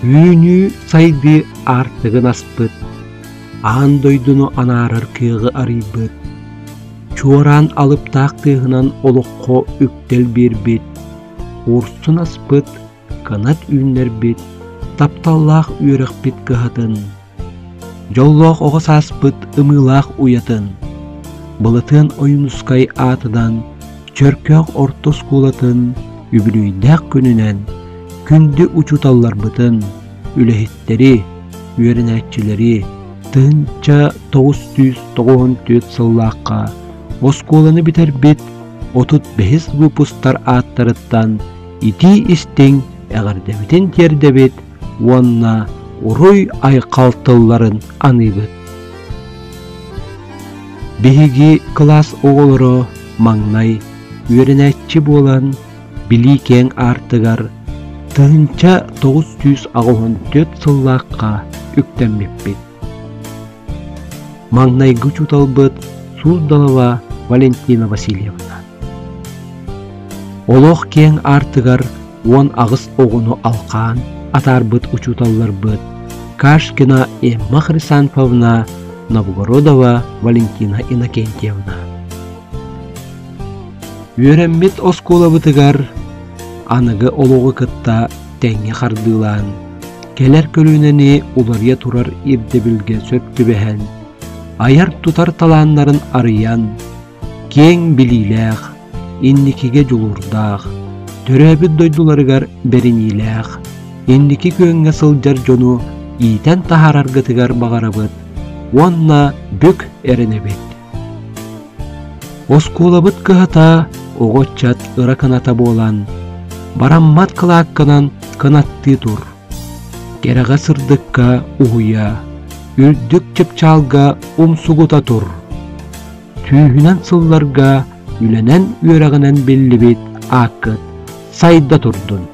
Үйünü сайды артығын аспыт. Ан дойдуну анарыр кыйғы арыйбыт. Чуаран алып тақтығынан олыққо үктел бербет. Орсын аспыт, канат үйінер бет. Тапталлах үйрек бет кыхатын. Жоллох оғыс аспыт, ымылах уятын. Бұлытын ойынускай атыдан, чөркөк ортос кулатын, үбілүйдәк күнінен, күнді учуталлар бұтын, үлехеттері, үйерінәтчілері, тынча 994 сыллаққа, осколаны бітер бет, 35 выпустар аттарыттан, ити істен әғірдебетін тердебет, онна уруй айқалтылларын аныбыт. Беги класс оғылыры маңнай, үйерінәтчі болан, білейкен артығар, тынча 994 сыллаққа үктенмеппет. Маңнай гүчуталбыт Суздалова Валентина Васильевна. Олох кен артығар 10 ағыс оғыны алқан, атарбыт учуталлар быт, Кашкина Эмма Хрисанфовна, Новгородова Валентина Иннокентьевна. Үйренмет оскола бытыгар, анығы олығы кытта тәңе қардылан, келер көлінені улария турар ирдебілге сөптүбәһән, аяр тутар таланнарын арыян, кең білиләғ, инникеге жулурдағ, төрәбіт дойдуларыгар бәріниләғ, инники көнге сылжар жону ийтен тахараргытыгар бағарабыт, онна бүк әрінебет. Осколабыт кыхата оғотчат ыра каната болан, бараммат кылаакканан канатты тур. Кераға сырдыкка уғуя, үрдік чепчалга умсугута тур. Түйінен сылларга үленен үйрағынан белли бет ақыт сайда турдун.